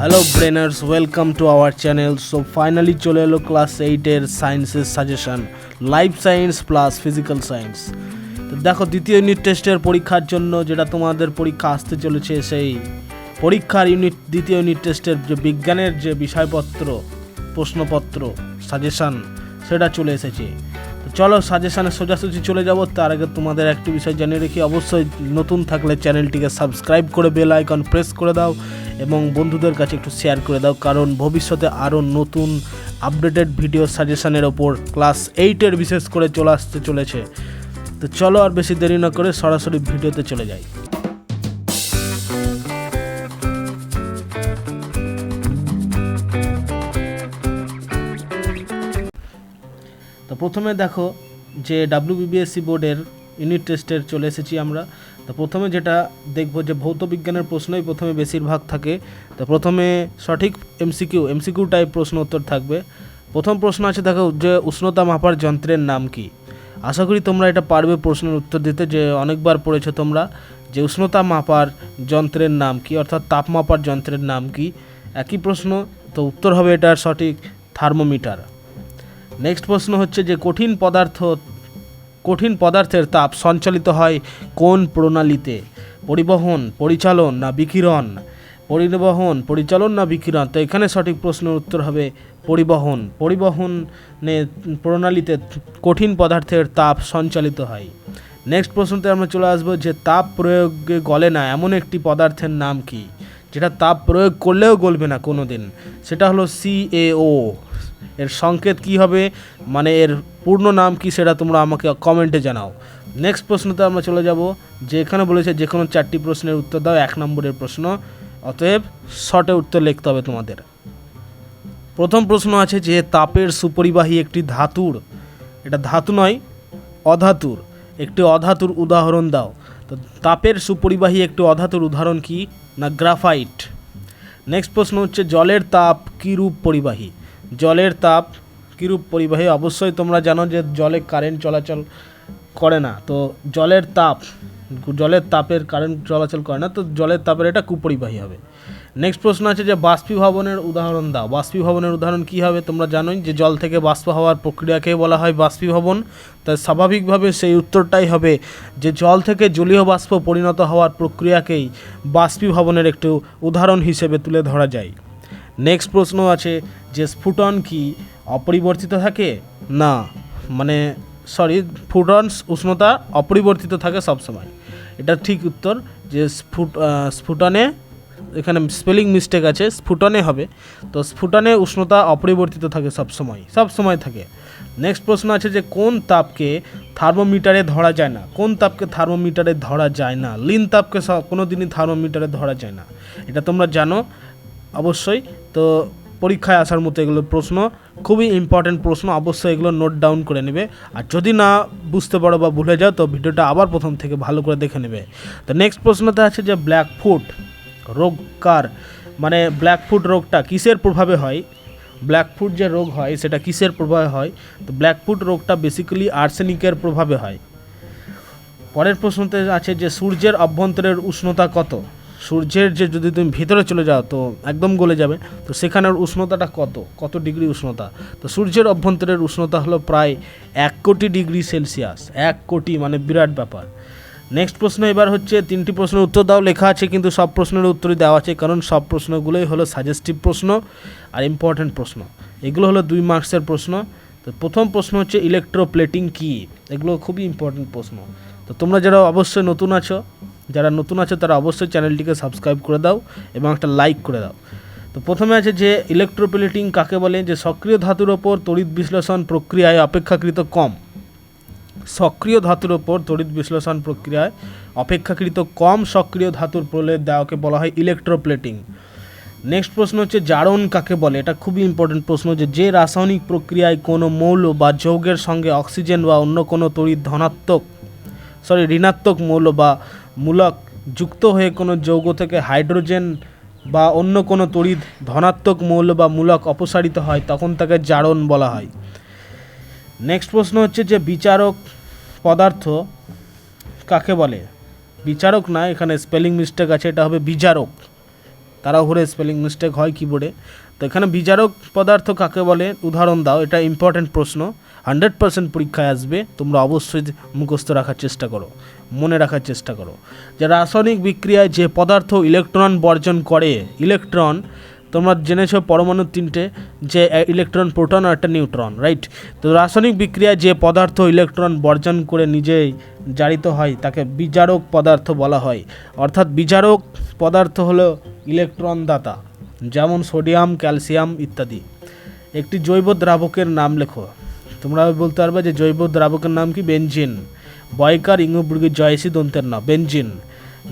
Hello brainers, welcome to our channel. So finally চলে এলো class 8-এর সায়েন্সের suggestion, life science plus physical science. তো দেখো, দ্বিতীয় ইউনিট টেস্টের পরীক্ষার জন্য যেটা তোমাদের পরীক্ষা আসতে চলেছে, সেই পরীক্ষার দ্বিতীয় ইউনিট টেস্টের যে বিজ্ঞানের যে বিষয়পত্র, প্রশ্নপত্র, সাজেশান সেটা চলে এসেছে। তো চলো সাজেশানে সোজাসুজি চলে যাব। তার আগে তোমাদের একটি বিষয় জানিয়ে রেখি, অবশ্যই নতুন থাকলে চ্যানেলটিকে সাবস্ক্রাইব করে বেল আইকন প্রেস করে দাও এবং বন্ধুদের কাছে একটু শেয়ার করে দাও, কারণ ভবিষ্যতে আরও নতুন আপডেটেড ভিডিও সাজেশানের ওপর ক্লাস 8-এর বিশেষ করে চলে আসতে চলেছে। তো চলো আর বেশি দেরি না করে সরাসরি ভিডিওতে চলে যাই। তো প্রথমে দেখো যে WBBSC বোর্ডের ইউনিট টেস্টের চলে এসেছি আমরা। তো প্রথমে যেটা দেখব যে ভৌত বিজ্ঞানের প্রশ্নই প্রথমে বেশিরভাগ থাকে। তো প্রথমে সঠিক এমসিকিউ টাইপ প্রশ্ন উত্তর থাকবে। প্রথম প্রশ্ন আছে দেখো, যে উষ্ণতা মাপার যন্ত্রের নাম কি? আশা করি তোমরা এটা পারবে প্রশ্নের উত্তর দিতে, যে অনেকবার পড়েছো তোমরা যে উষ্ণতা মাপার যন্ত্রের নাম কি, অর্থাৎ তাপ মাপার যন্ত্রের নাম কি। একই প্রশ্ন, তো উত্তর হবে এটার সঠিক থার্মোমিটার। নেক্সট প্রশ্ন হচ্ছে যে কঠিন পদার্থের তাপ সঞ্চালিত হয় কোন প্রণালীতে? পরিবহন, পরিচালন না বিকিরণ? পরিচালন না বিকিরণ? তো এখানে সঠিক প্রশ্নের উত্তর হবে পরিবহনে প্রণালীতে কঠিন পদার্থের তাপ সঞ্চালিত হয়। নেক্সট প্রশ্নতে আমরা চলে আসবো যে তাপ প্রয়োগে গলে না এমন একটি পদার্থের নাম কি, যেটা তাপ প্রয়োগ করলেও গলবে না কোনো দিন? সেটা হলো CaO। এর সংকেত কি হবে, মানে এর পূর্ণ নাম কি, সেটা তোমরা আমাকে কমেন্টে জানাও। নেক্সট প্রশ্নতে আমরা চলে যাব, যে এখানে বলেছে যে কোনো 4টি প্রশ্নের উত্তর দাও, 1 নম্বরের প্রশ্ন, অতএব শর্টে উত্তর লিখতে হবে তোমাদের। প্রথম প্রশ্ন আছে যে তাপের সুপরিবাহী একটি ধাতুর, এটা ধাতু নয় অধাতুর, একটি অধাতুর উদাহরণ দাও। তো তাপের সুপরিবাহী একটি অধাতুর উদাহরণ কি না গ্রাফাইট। নেক্সট প্রশ্ন হচ্ছে জলের তাপ কীরূপ পরিবাহী? জলের তাপ কীরূপ পরিবাহী? অবশ্যই তোমরা জানো যে জলে কারেন্ট চলাচল করে না, তো জলের তাপের কারেন্ট চলাচল করে না, তো জলের তাপের এটা কুপরিবাহী হবে। নেক্সট প্রশ্ন আছে যে বাষ্পীভবনের উদাহরণ দাও। বাষ্পীভবনের উদাহরণ কি হবে? তোমরা জানোই যে জল থেকে বাষ্প হওয়ার প্রক্রিয়াকে বলা হয় বাষ্পীভবন। তাই স্বাভাবিকভাবে সেই উত্তরটাই হবে যে জল থেকে জলীয় বাষ্প পরিণত হওয়ার প্রক্রিয়াকেই বাষ্পীভবনের একটু উদাহরণ হিসেবে তুলে ধরা যায়। নেক্সট প্রশ্ন আছে যে স্ফুটন কি অপরিবর্তিত থাকে? না, ফুটন উষ্ণতা অপরিবর্তিত থাকে সবসময়, এটা ঠিক উত্তর। যে স্ফুটনে, এখানে স্পেলিং মিস্টেক আছে, স্ফুটনে হবে, তো স্ফুটনে উষ্ণতা অপরিবর্তিত থাকে সবসময় থাকে। নেক্সট প্রশ্ন আছে যে কোন তাপকে থার্মোমিটারে ধরা যায় না? কোন তাপকে থার্মোমিটারে ধরা যায় না? লিন তাপকে কোনো দিনই থার্মোমিটারে ধরা যায় না, এটা তোমরা জানো অবশ্যই। তো পরীক্ষায় আসার মতো এগুলো প্রশ্ন, খুবই ইম্পর্টেন্ট প্রশ্ন, অবশ্যই এগুলো নোট ডাউন করে নেবে। আর যদি না বুঝতে পারো বা ভুলে যাও, তো ভিডিওটা আবার প্রথম থেকে ভালো করে দেখে নেবে। তো নেক্সট প্রশ্নতে আছে যে ব্ল্যাকফুট রোগ কার, মানে ব্ল্যাকফুট রোগটা কিসের প্রভাবে হয়? ব্ল্যাকফুট যে রোগ হয় সেটা কিসের প্রভাবে হয়? তো ব্ল্যাকফুট রোগটা বেসিক্যালি আর্সেনিকের প্রভাবে হয়। পরের প্রশ্নতে আছে যে সূর্যের অভ্যন্তরের উষ্ণতা কত? সূর্যের যে যদি তুমি ভিতরে চলে যাও তো একদম গলে যাবে, তো সেখানের উষ্ণতাটা কত ডিগ্রি উষ্ণতা? তো সূর্যের অভ্যন্তরের উষ্ণতা হলো প্রায় 1 কোটি ডিগ্রি সেলসিয়াস। 1 কোটি মানে বিরাট ব্যাপার। নেক্সট প্রশ্ন এবার হচ্ছে 3টি প্রশ্নের উত্তর দাও, লেখা আছে কিন্তু সব প্রশ্নের উত্তরই দেওয়া আছে, কারণ সব প্রশ্নগুলোই হলো সাজেস্টিভ প্রশ্ন আর ইম্পর্টেন্ট প্রশ্ন। এগুলো হলো 2 মার্কসের প্রশ্ন। তো প্রথম প্রশ্ন হচ্ছে ইলেকট্রোপ্লেটিং কি? এগুলো খুবই ইম্পর্টেন্ট প্রশ্ন। তো তোমরা যারা নতুন আছো তারা অবশ্যই চ্যানেলটিকে সাবস্ক্রাইব করে দাও এবং একটা লাইক করে দাও। তো প্রথমে আছে যে ইলেকট্রোপ্লেটিং কাকে বলে? যে সক্রিয় ধাতুর ওপর তড়িৎ বিশ্লেষণ প্রক্রিয়ায় অপেক্ষাকৃত কম, সক্রিয় ধাতুর ওপর তড়িৎ বিশ্লেষণ প্রক্রিয়ায় অপেক্ষাকৃত কম সক্রিয় ধাতুর প্রলেপ দেওয়াকে বলা হয় ইলেকট্রোপ্লেটিং। নেক্সট প্রশ্ন হচ্ছে জারণ কাকে বলে? এটা খুবই ইম্পর্টেন্ট প্রশ্ন, যে রাসায়নিক প্রক্রিয়ায় কোনো মৌল বা যৌগের সঙ্গে অক্সিজেন বা অন্য কোনো তড়িৎ ঋণাত্মক মৌল বা মূলক যুক্ত হয়ে কোনো যৌগ থেকে হাইড্রোজেন বা অন্য কোনো তড়িৎ ধনাত্মক মৌল বা মূলক অপসারিত হয়, তখন তাকে জারণ বলা হয়। নেক্সট প্রশ্ন হচ্ছে যে বিচারক পদার্থ কাকে বলে? বিচারক না, এখানে স্পেলিং মিস্টেক আছে, এটা হবে বিজারক। তাড়াহুড়ো স্পেলিং মিস্টেক হয় কিবোর্ডে। তো এখানে বিজারক পদার্থ কাকে বলে উদাহরণ দাও, এটা ইম্পর্টেন্ট প্রশ্ন, 100% পরীক্ষায় আসবে, তোমরা অবশ্যই মুখস্থ রাখার চেষ্টা করো, মনে রাখার চেষ্টা করো। যে রাসায়নিক বিক্রিয়ায় যে পদার্থ ইলেকট্রন বর্জন করে, ইলেকট্রন তোমরা জেনেছো পরমাণুর তিনটে, যে ইলেকট্রন, প্রোটন আর একটা নিউট্রন, রাইট। তো রাসায়নিক বিক্রিয়ায় যে পদার্থ ইলেকট্রন বর্জন করে নিজেই জারিত হয় তাকে বিজারক পদার্থ বলা হয়। অর্থাৎ বিজারক পদার্থ হলো ইলেকট্রন দাতা, যেমন সোডিয়াম, ক্যালসিয়াম ইত্যাদি। একটি জৈব দ্রাবকের নাম লেখো। তোমরা বলতে পারবে যে জৈব দ্রাবকের নাম কি? বেনজিন। বয়কার ইংবুর্গি জয়সী দন্তের নাম বেনজিন।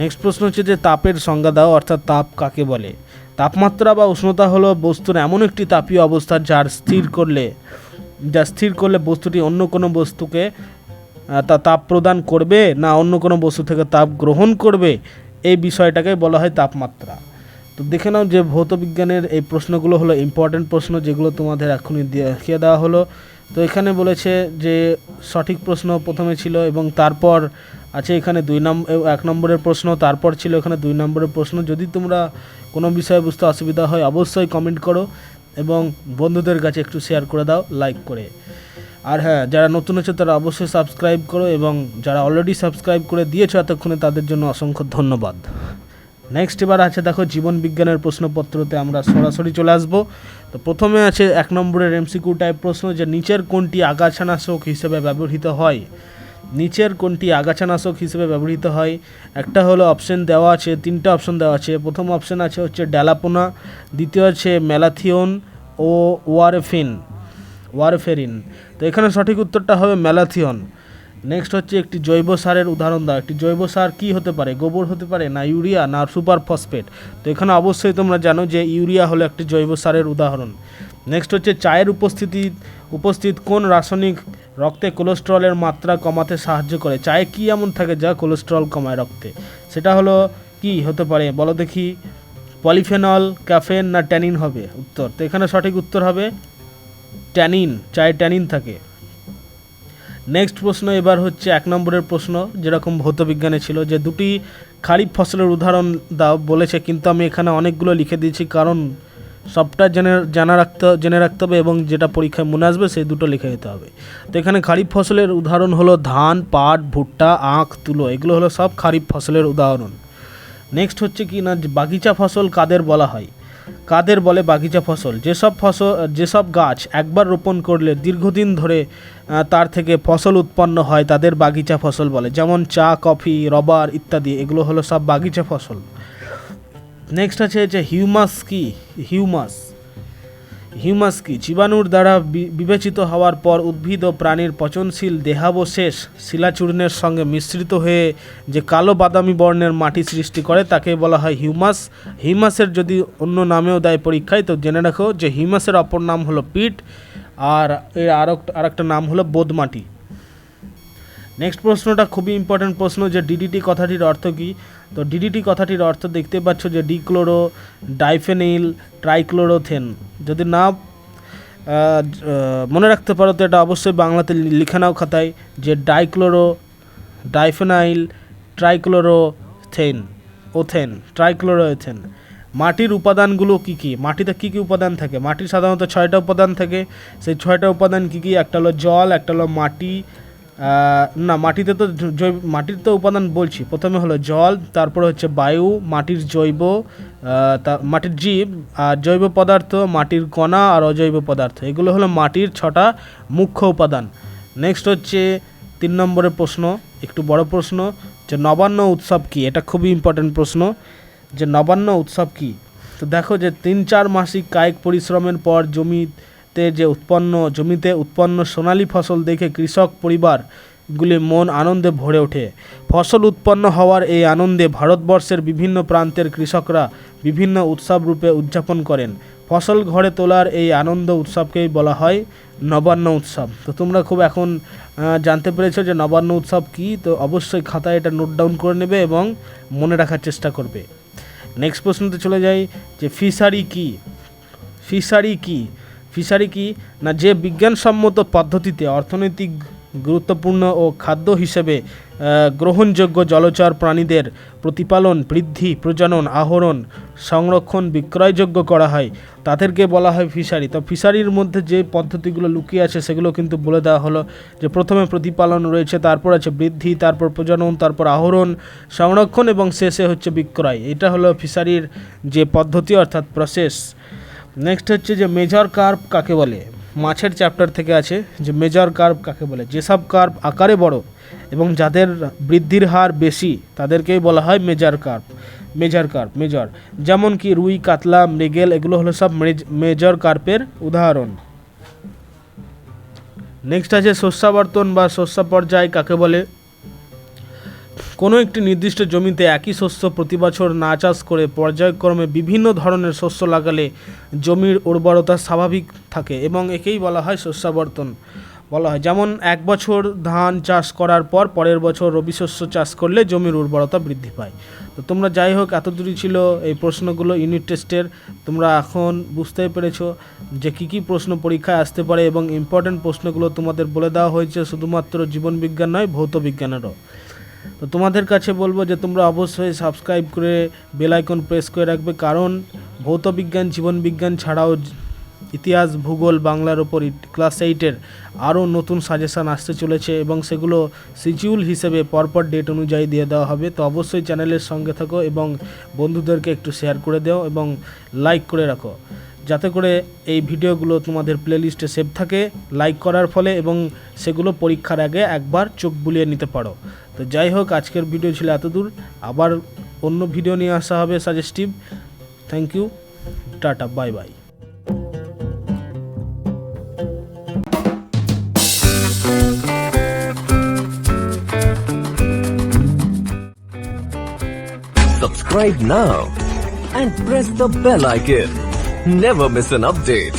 নেক্সট প্রশ্ন হচ্ছে যে তাপের সংজ্ঞা দাও, অর্থাৎ তাপ কাকে বলে? তাপমাত্রা বা উষ্ণতা হলো বস্তুর এমন একটি তাপীয় অবস্থা যা স্থির করলে বস্তুটি অন্য কোনো বস্তুকে তা তাপ প্রদান করবে না অন্য কোনো বস্তু থেকে তাপ গ্রহণ করবে, এই বিষয়টাকে বলা হয় তাপমাত্রা। তো দেখে নাও যে ভৌত বিজ্ঞানের এই প্রশ্নগুলো হলো ইম্পর্টেন্ট প্রশ্ন, যেগুলো তোমাদের এখনই দেখিয়ে দেওয়া হলো। তো এখানে বলেছে যে সঠিক প্রশ্ন প্রথমে ছিল এবং তারপর আছে এখানে 1 নম্বরের প্রশ্ন, তারপর ছিল এখানে 2 নম্বরের প্রশ্ন। যদি তোমরা কোনো বিষয়ে বুঝতে অসুবিধা হয় অবশ্যই কমেন্ট করো এবং বন্ধুদের কাছে একটু শেয়ার করে দাও লাইক করে। আর হ্যাঁ, যারা নতুন আছে তারা অবশ্যই সাবস্ক্রাইব করো এবং যারা অলরেডি সাবস্ক্রাইব করে দিয়েছো এতক্ষণে তাদের জন্য অসংখ্য ধন্যবাদ। নেক্সট এবার আছে দেখো জীবন বিজ্ঞানের প্রশ্নপত্রতে আমরা সরাসরি চলে আসবো। তো প্রথমে আছে 1 নম্বরের এমসিকিউ টাইপ প্রশ্ন, যে নিচের কোনটি আগাছানাশক হিসেবে ব্যবহৃত হয়? নিচের কোনটি আগাছানাশক হিসেবে ব্যবহৃত হয়? একটা হলো অপশন দেওয়া আছে, 3টে অপশন দেওয়া আছে। প্রথম অপশন আছে হচ্ছে ড্যালাপোনা, দ্বিতীয় আছে ম্যালাথিয়ন ও ওয়ারফেরিন। তো এখানে সঠিক উত্তরটা হবে ম্যালাথিয়ন। নেক্সট হচ্ছে একটি জৈব সারের উদাহরণ দাও। একটি জৈব সার কী হতে পারে? গোবর হতে পারে, না ইউরিয়া, না সুপার ফসফেট? তো এখানে অবশ্যই তোমরা জানো যে ইউরিয়া হলো একটি জৈব সারের উদাহরণ। নেক্সট হচ্ছে চায়ের উপস্থিত কোন রাসায়নিক রক্তে কোলেস্টেরলের মাত্রা কমাতে সাহায্য করে? চায়ে কি এমন থাকে যা কোলেস্টেরল কমায় রক্তে? সেটা হলো কি হতে পারে বলো দেখি? পলিফেনল, ক্যাফেন না ট্যানিন হবে উত্তর? তো এখানে সঠিক উত্তর হবে ট্যানিন, চায়ে ট্যানিন থাকে। নেক্সট প্রশ্ন এবার হচ্ছে 1 নম্বরের প্রশ্ন, যেরকম ভৌত বিজ্ঞানে ছিল, যে দুটি খারিফ ফসলের উদাহরণ দাও বলেছে, কিন্তু আমি এখানে অনেকগুলো লিখে দিয়েছি কারণ সবটা জেনে রাখতে হবে এবং যেটা পরীক্ষায় মনে আসবে সেই দুটো লিখে দিতে হবে। তো এখানে খারিফ ফসলের উদাহরণ হলো ধান, পাট, ভুট্টা, আখ, তুলো, এগুলো হলো সব খারিফ ফসলের উদাহরণ। নেক্সট হচ্ছে কি না, বাগিচা ফসল কাদের বলা হয়? কাদের বলে বাগিচা ফসল? যেসব গাছ একবার রোপণ করলে দীর্ঘদিন ধরে তার থেকে ফসল উৎপন্ন হয় তাদের বাগিচা ফসল বলে, যেমন চা, কফি, রবার ইত্যাদি, এগুলো হলো সব বাগিচা ফসল। নেক্সট আছে যে হিউমাস কি? জীবাণুর দ্বারা বিবেচিত হওয়ার পর উদ্ভিদ ও প্রাণীর পচনশীল দেহাবশেষ শিলাচূর্ণের সঙ্গে মিশ্রিত হয়ে যে কালো বাদামি বর্ণের মাটি সৃষ্টি করে তাকে বলা হয় হিউমাস। হিউমাসের যদি অন্য নামেও দেয় পরীক্ষায় তো জেনে রাখো যে হিউমাসের অপর নাম হলো পিট, আর এর আরেকটা নাম হলো বোদমাটি। নেক্সট প্রশ্নটা খুবই ইম্পর্টেন্ট প্রশ্ন, যে ডিডিটি কথাটির অর্থ কী? তো ডিডিটি কথাটির অর্থ দেখতে পাচ্ছ যে ডিক্লোরো ডাইফেনিল ট্রাইক্লোরোথেন। যদি না মনে রাখতে পারো তো এটা অবশ্যই বাংলাতে লিখে নাও খাতায়, যে ডাইফেনাইল ট্রাইক্লোরোথেন। মাটির উপাদানগুলো কী কী? মাটিতে কী কী উপাদান থাকে? মাটির সাধারণত 6টা উপাদান থাকে। সেই 6টা উপাদান কী কী? একটা হলো জল, একটা হলো মাটি, মাটির তো উপাদান বলছি, প্রথমে হলো জল, তারপরে হচ্ছে বায়ু, মাটির মাটির জীব, আর জৈব পদার্থ, মাটির কণা আর অজৈব পদার্থ, এগুলো হলো মাটির 6টা মুখ্য উপাদান। নেক্সট হচ্ছে 3 নম্বরের প্রশ্ন, একটু বড় প্রশ্ন, যে নবান্ন উৎসব কী? এটা খুবই ইম্পর্টেন্ট প্রশ্ন, যে নবান্ন উৎসব কী? তো দেখো যে 3-4 মাসিক কায়িক পরিশ্রমের পর জমিতে উৎপন্ন সোনালী ফসল দেখে কৃষক পরিবারগুলি মন আনন্দে ভরে ওঠে। ফসল উৎপন্ন হওয়ার এই আনন্দে ভারতবর্ষের বিভিন্ন প্রান্তের কৃষকরা বিভিন্ন উৎসব রূপে উদযাপন করেন। ফসল ঘরে তোলার এই আনন্দ উৎসবকেই বলা হয় নবান্ন উৎসব। তো তোমরা খুব এখন জানতে পেরেছো যে নবান্ন উৎসব কী। তো অবশ্যই খাতায় এটা নোট ডাউন করে নেবে এবং মনে রাখার চেষ্টা করবে। নেক্সট প্রশ্নতে চলে যাই, যে ফিশারি কি না যে বিজ্ঞানসম্মত পদ্ধতিতে অর্থনৈতিক গুরুত্বপূর্ণ ও খাদ্য হিসেবে গ্রহণযোগ্য জলচর প্রাণীদের প্রতিপালন, বৃদ্ধি, প্রজনন, আহরণ, সংরক্ষণ, বিক্রয়যোগ্য করা হয়, তাদেরকে বলা হয় ফিশারি। তো ফিশারির মধ্যে যে পদ্ধতিগুলো লুকিয়ে আছে সেগুলো কিন্তু বলে দেওয়া হলো, যে প্রথমে প্রতিপালন রয়েছে, তারপর আছে বৃদ্ধি, তারপর প্রজনন, তারপর আহরণ, সংরক্ষণ এবং শেষে হচ্ছে বিক্রয়। এটা হলো ফিশারির যে পদ্ধতি অর্থাৎ প্রসেস। নেক্সট হচ্ছে যে মেজর কার্প কাকে বলে। মাছের চ্যাপ্টার থেকে আছে যে মেজর কার্প কাকে বলে। যেসব কার্প আকারে বড় এবং যাদের বৃদ্ধির হার বেশি তাদেরকেই বলা হয় মেজর কার্প। মেজর যেমন কি রুই, কাতলা, মৃগেল, এগুলো হলো সব মেজর কার্পের উদাহরণ। নেক্সট আছে শস্যাবর্তন বা শস্য পর্যায় কাকে বলে। কোনো একটি নির্দিষ্ট জমিতে একই শস্য প্রতি বছর না চাষ করে পর্যায়ক্রমে বিভিন্ন ধরনের শস্য লাগালে জমির উর্বরতা স্বাভাবিক থাকে এবং একেই বলা হয় শস্যাবর্তন বলা হয়। যেমন এক বছর ধান চাষ করার পর পরের বছর রবি শস্য চাষ করলে জমির উর্বরতা বৃদ্ধি পায়। তো তোমরা যাই হোক, এতদূরই ছিল এই প্রশ্নগুলো ইউনিট টেস্টের। তোমরা এখন বুঝতেই পেরেছো যে কী কী প্রশ্ন পরীক্ষায় আসতে পারে এবং ইম্পর্টেন্ট প্রশ্নগুলো তোমাদের বলে দেওয়া হয়েছে, শুধুমাত্র জীবন বিজ্ঞান নয়, ভৌত বিজ্ঞানেরও। তো তোমাদের কাছে বলবো যে তোমরা অবশ্যই সাবস্ক্রাইব করে বেল আইকন প্রেস করে রাখবে, কারণ ভৌত বিজ্ঞান, জীবন বিজ্ঞান ছাড়াও ইতিহাস, ভূগোল, বাংলার ওপর ক্লাস 8-এর আরও নতুন সাজেশান আসতে চলেছে এবং সেগুলো শিডিউল হিসেবে পরপর ডেট অনুযায়ী দিয়ে দেওয়া হবে। তো অবশ্যই চ্যানেলের সঙ্গে থাকো এবং বন্ধুদেরকে একটু শেয়ার করে দাও এবং লাইক করে রাখো, যাতে করে এই ভিডিওগুলো তোমাদের প্লেলিস্টে সেভ থাকে লাইক করার ফলে এবং সেগুলো পরীক্ষার আগে একবার চোখ বুলিয়ে নিতে পারো। তো যাই হোক, আজকের ভিডিও ছিল এতদূর, আবার অন্য ভিডিও নিয়ে আসা হবে suggestive. Thank you, tata, bye bye. Subscribe now and press the bell icon. Never miss an update.